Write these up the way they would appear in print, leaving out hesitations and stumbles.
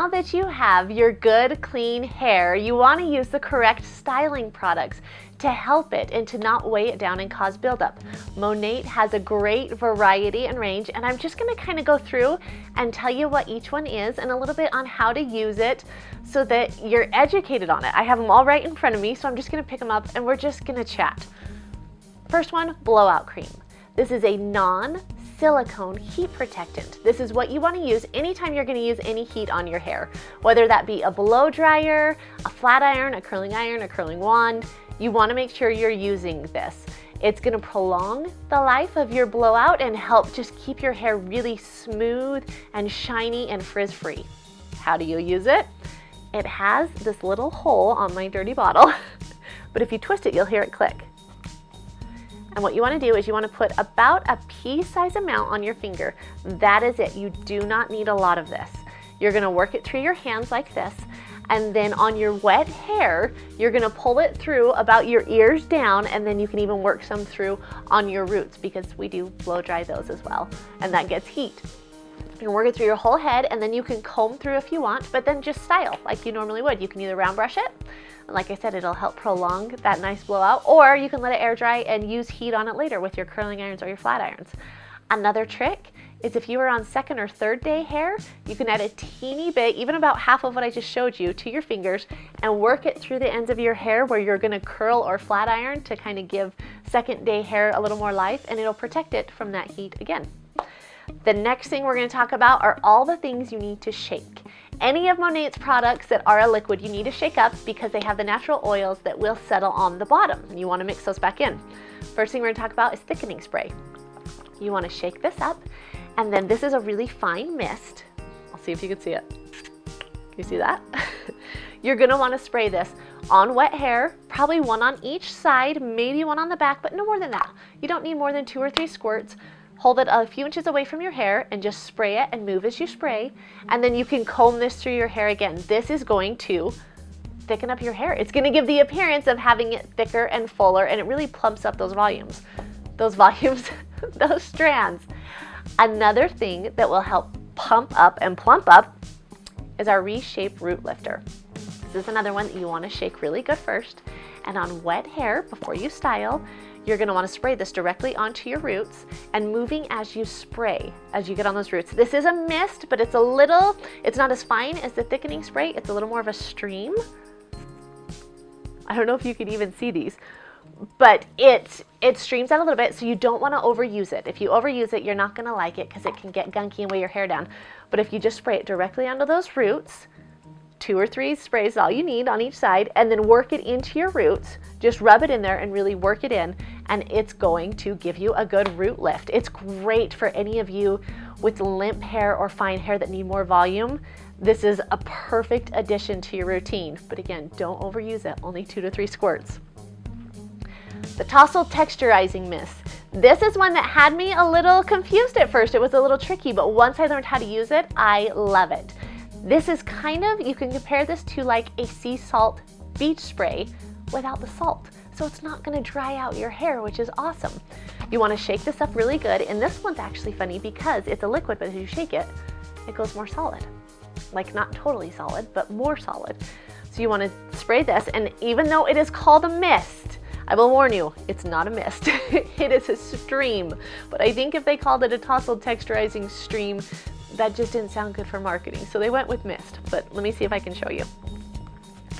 now that you have your good, clean hair, you want to use the correct styling products to help it and to not weigh it down and cause buildup. Monat has a great variety and range, and I'm just going to kind of go through and tell you what each one is and a little bit on how to use it so that you're educated on it. I have them all right in front of me, so I'm just going to pick them up and we're just going to chat. First one, blowout cream. This is a non-silicone heat protectant. This is what you want to use anytime you're going to use any heat on your hair, whether that be a blow dryer, a flat iron, a curling wand. You want to make sure you're using this. It's going to prolong the life of your blowout and help just keep your hair really smooth and shiny and frizz-free. How do you use it? It has this little hole on my dirty bottle, but if you twist it, you'll hear it click. And what you want to do is you want to put about a pea-size amount on your finger. That is it. You do not need a lot of this. You're going to work it through your hands like this, and then on your wet hair, you're going to pull it through about your ears down, and then you can even work some through on your roots because we do blow dry those as well, and that gets heat. You can work it through your whole head, and then you can comb through if you want, but then just style like you normally would. You can either round brush it, and like I said, it'll help prolong that nice blowout, or you can let it air dry and use heat on it later with your curling irons or your flat irons. Another trick is if you are on second or third day hair, you can add a teeny bit, even about half of what I just showed you, to your fingers and work it through the ends of your hair where you're going to curl or flat iron to kind of give second day hair a little more life, and it'll protect it from that heat again. The next thing we're going to talk about are all the things you need to shake. Any of Monat's products that are a liquid you need to shake up because they have the natural oils that will settle on the bottom. You want to mix those back in. First thing we're going to talk about is thickening spray. You want to shake this up, and then this is a really fine mist. I'll see if you can see it. Can you see that? You're going to want to spray this on wet hair, probably one on each side, maybe one on the back, but no more than that. You don't need more than 2 or 3 squirts. Hold it a few inches away from your hair and just spray it and move as you spray, and then you can comb this through your hair again. This is going to thicken up your hair. It's going to give the appearance of having it thicker and fuller, and it really plumps up those volumes, those strands. Another thing that will help pump up and plump up is our Reshape Root Lifter. This is another one that you want to shake really good first, and on wet hair before you style, you're going to want to spray this directly onto your roots and moving as you spray, as you get on those roots. This is a mist, but it's not as fine as the thickening spray. It's a little more of a stream. I don't know if you can even see these, but it streams out a little bit, so you don't want to overuse it. If you overuse it, you're not going to like it because it can get gunky and weigh your hair down. But if you just spray it directly onto those roots, 2 or 3 sprays is all you need on each side, and then work it into your roots. Just rub it in there and really work it in, and it's going to give you a good root lift. It's great for any of you with limp hair or fine hair that need more volume. This is a perfect addition to your routine, but again, don't overuse it, only 2 to 3 squirts. The Tousled Texturizing Mist. This is one that had me a little confused at first. It was a little tricky, but once I learned how to use it, I love it. This is kind of, you can compare this to like a sea salt beach spray without the salt. So it's not going to dry out your hair, which is awesome. You want to shake this up really good, and this one's actually funny because it's a liquid, but as you shake it, it goes more solid. Like not totally solid, but more solid. So you want to spray this, and even though it is called a mist, I will warn you, it's not a mist. It is a stream. But I think if they called it a Tousled Texturizing Stream, that just didn't sound good for marketing. So they went with mist, but let me see if I can show you.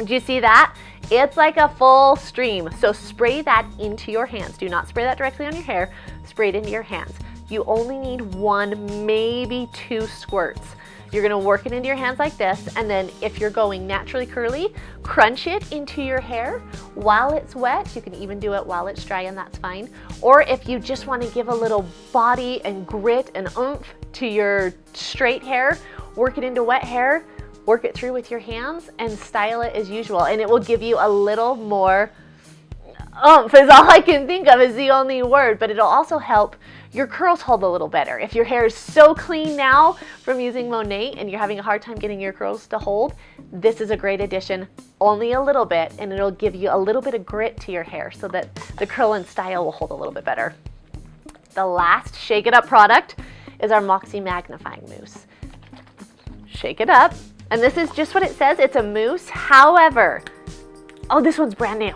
Do you see that? It's like a full stream. So spray that into your hands. Do not spray that directly on your hair. Spray it into your hands. You only need 1, maybe 2 squirts. You're gonna work it into your hands like this, and then if you're going naturally curly, crunch it into your hair while it's wet. You can even do it while it's dry, and that's fine. Or if you just wanna give a little body and grit and oomph to your straight hair, work it into wet hair, work it through with your hands, and style it as usual. And it will give you a little more oomph, is all I can think of, is the only word, but it'll also help your curls hold a little better. If your hair is so clean now from using Monat and you're having a hard time getting your curls to hold, this is a great addition, only a little bit, and it'll give you a little bit of grit to your hair so that the curl and style will hold a little bit better. The last Shake It Up product is our Moxie Magnifying Mousse. Shake it up, And this is just what it says. It's a mousse. However, oh, this one's brand new.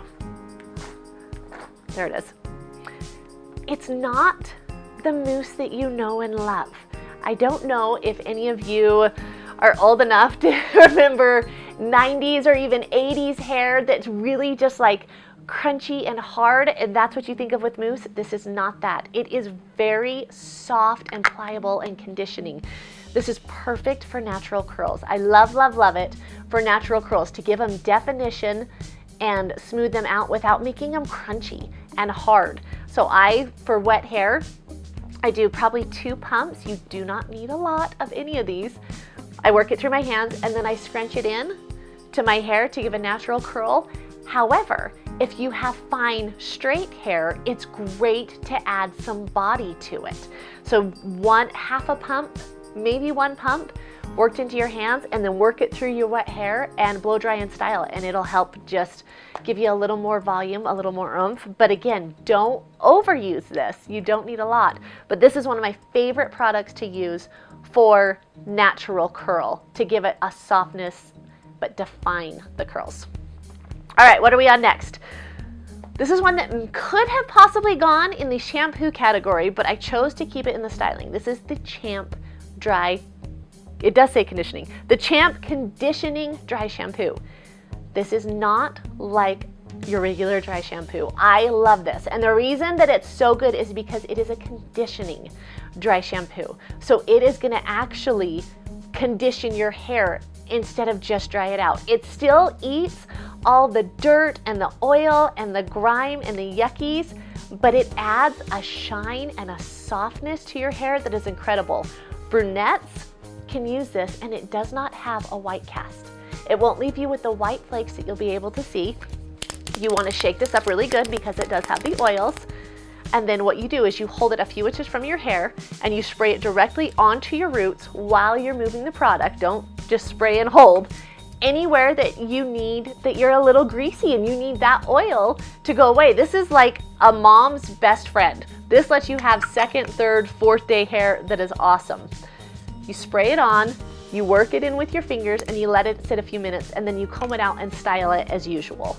There it is. It's not the mousse that you know and love. I don't know if any of you are old enough to remember 90s or even 80s hair that's really just like crunchy and hard, and that's what you think of with mousse. This is not that. It is very soft and pliable and conditioning. This is perfect for natural curls. I love, love, love it for natural curls, to give them definition and smooth them out without making them crunchy and hard. So for wet hair, I do probably 2 pumps. You do not need a lot of any of these. I work it through my hands and then I scrunch it in to my hair to give a natural curl. However, if you have fine straight hair, it's great to add some body to it. So half a pump, maybe 1 pump worked into your hands, and then work it through your wet hair and blow dry and style it, and it'll help just give you a little more volume, a little more oomph. But again, don't overuse this. You don't need a lot. But this is one of my favorite products to use for natural curl, to give it a softness but define the curls. All right, what are we on next? This is one that could have possibly gone in the shampoo category, but I chose to keep it in the styling. This is the Champ Dry, it does say conditioning, the Champ Conditioning Dry Shampoo. This is not like your regular dry shampoo. I love this, and the reason that it's so good is because it is a conditioning dry shampoo. So it is gonna actually condition your hair instead of just dry it out. It still eats all the dirt and the oil and the grime and the yuckies, but it adds a shine and a softness to your hair that is incredible. Brunettes can use this, and it does not have a white cast. It won't leave you with the white flakes that you'll be able to see. You want to shake this up really good because it does have the oils. And then what you do is you hold it a few inches from your hair and you spray it directly onto your roots while you're moving the product. Don't just spray and hold. Anywhere that you need, that you're a little greasy and you need that oil to go away. This is like a mom's best friend. This lets you have 2nd, 3rd, 4th day hair that is awesome. You spray it on, you work it in with your fingers, and you let it sit a few minutes, and then you comb it out and style it as usual.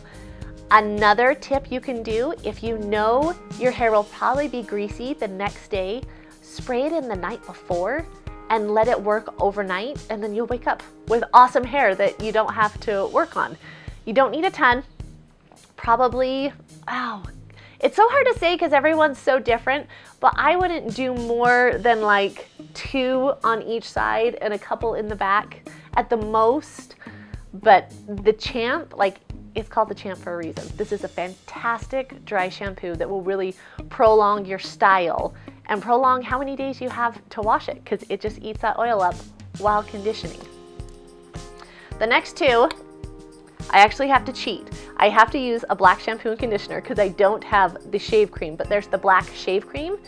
Another tip you can do, if you know your hair will probably be greasy the next day, spray it in the night before and let it work overnight, and then you'll wake up with awesome hair that you don't have to work on. You don't need a ton, probably, it's so hard to say because everyone's so different, but I wouldn't do more than like 2 on each side and a couple in the back at the most. But the Champ, it's called the Champ for a reason. This is a fantastic dry shampoo that will really prolong your style and prolong how many days you have to wash it, because it just eats that oil up while conditioning. The next 2, I actually have to cheat. I have to use a black shampoo and conditioner because I don't have the shave cream, but there's the black shave cream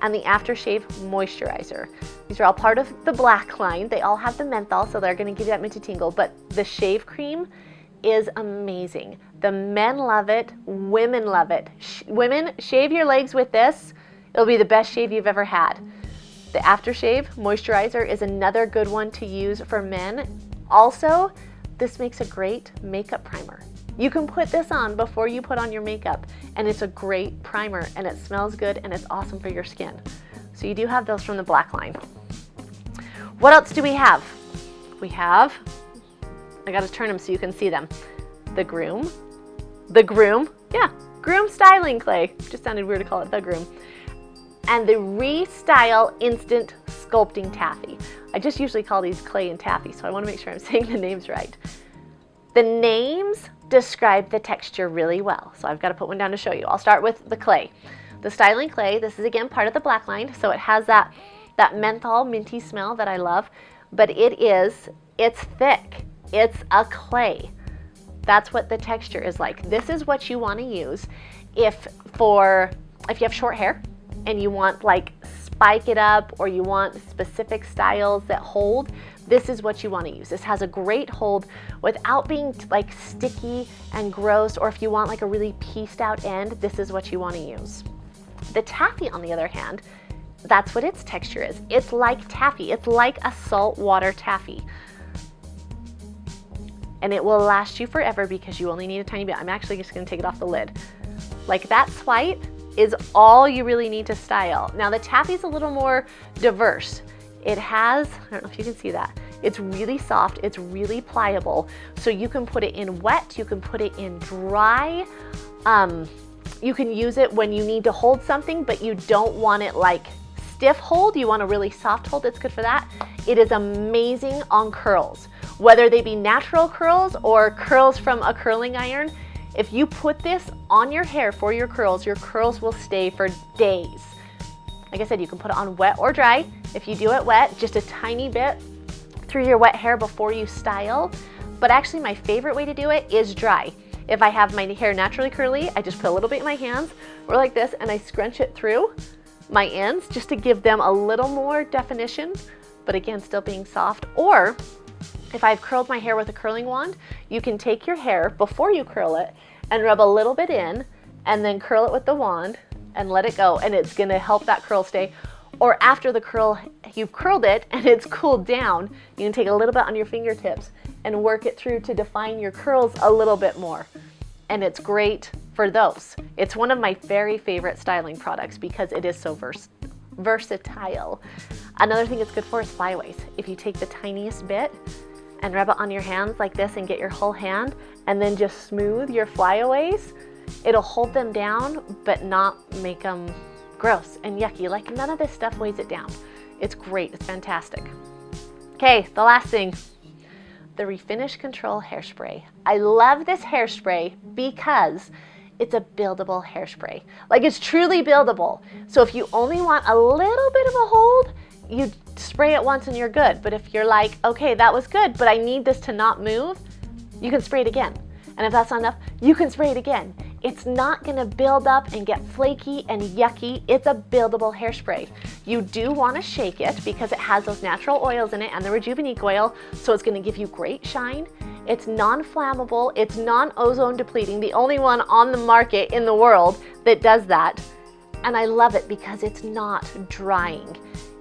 and the Aftershave Moisturizer. These are all part of the black line. They all have the menthol, so they're gonna give you that minty tingle, but the shave cream is amazing. The men love it, women love it. Women, shave your legs with this. It'll be the best shave you've ever had. The Aftershave Moisturizer is another good one to use for men. Also, this makes a great makeup primer. You can put this on before you put on your makeup, and it's a great primer, and it smells good, and it's awesome for your skin. So you do have those from the black line. What else do we have? We have, I gotta turn them so you can see them. The Groom, Groom Styling Clay. Just sounded weird to call it the Groom. And the Restyle Instant Sculpting Taffy. I just usually call these clay and taffy, so I wanna make sure I'm saying the names right. The names describe the texture really well, so I've gotta put one down to show you. I'll start with the clay. The Styling Clay, this is again part of the black line, so it has that menthol minty smell that I love, but it's thick. It's a clay. That's what the texture is like. This is what you wanna use if you have short hair and you want spike it up, or you want specific styles that hold, this is what you want to use. This has a great hold without being sticky and gross, or if you want a really pieced out end, this is what you want to use. The Taffy, on the other hand, that's what its texture is. It's like taffy. It's like a saltwater taffy. and it will last you forever because you only need a tiny bit. I'm actually just gonna take it off the lid. Like that swipe is all you really need to style. Now the Taffy's a little more diverse. It has, I don't know if you can see that, it's really soft, it's really pliable, so you can put it in wet, you can put it in dry, you can use it when you need to hold something, but you don't want it like stiff hold, you want a really soft hold, it's good for that. It is amazing on curls, whether they be natural curls or curls from a curling iron. If you put this on your hair for your curls will stay for days. Like I said, you can put it on wet or dry. If you do it wet, just a tiny bit through your wet hair before you style. But actually my favorite way to do it is dry. If I have my hair naturally curly, I just put a little bit in my hands, or like this, and I scrunch it through my ends just to give them a little more definition, but again, still being soft. Or if I've curled my hair with a curling wand, you can take your hair before you curl it and rub a little bit in and then curl it with the wand and let it go, and it's gonna help that curl stay. Or after the curl, you've curled it and it's cooled down, you can take a little bit on your fingertips and work it through to define your curls a little bit more. And it's great for those. It's one of my very favorite styling products because it is so versatile. Another thing it's good for is flyaways. If you take the tiniest bit and rub it on your hands like this and get your whole hand and then just smooth your flyaways, it'll hold them down but not make them gross and yucky. Like none of this stuff weighs it down. It's great, it's fantastic. Okay, the last thing, the Refinish Control Hairspray. I love this hairspray because it's a buildable hairspray. Like it's truly buildable. So if you only want a little bit of a hold, you spray it once and you're good. But if you're like, okay, that was good, but I need this to not move, you can spray it again. And if that's not enough, you can spray it again. It's not gonna build up and get flaky and yucky. It's a buildable hairspray. You do wanna shake it because it has those natural oils in it and the Rejuvenique oil, so it's gonna give you great shine. It's non-flammable, it's non-ozone depleting, the only one on the market in the world that does that. And I love it because it's not drying.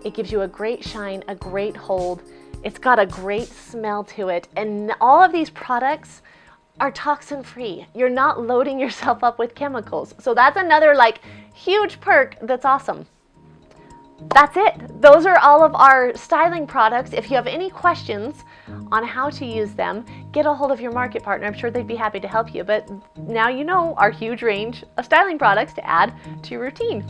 It gives you a great shine, a great hold. It's got a great smell to it. And all of these products are toxin free. You're not loading yourself up with chemicals. So that's another like huge perk that's awesome. That's it. Those are all of our styling products. If you have any questions on how to use them, get a hold of your market partner. I'm sure they'd be happy to help you. But now you know our huge range of styling products to add to your routine.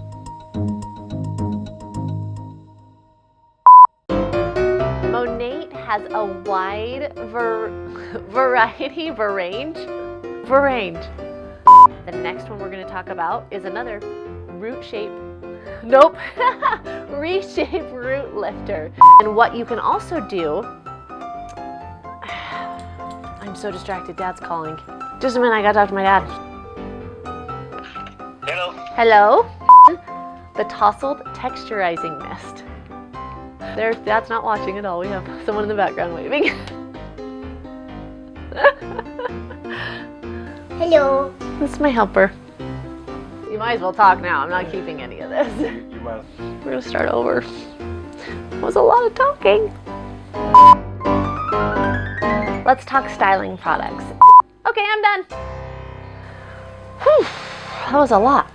Monat has a wide range. The next one we're going to talk about is another Reshape root lifter. And what you can also do, I'm so distracted, Dad's calling. Just a minute, I gotta talk to my dad. Hello? The Tousled Texturizing Mist. Dad's not watching at all. We have someone in the background waving. Hello. This is my helper. You might as well talk now. I'm not keeping any of this. You must. We're gonna start over. It was a lot of talking. Let's talk styling products. Okay, I'm done. Whew, that was a lot.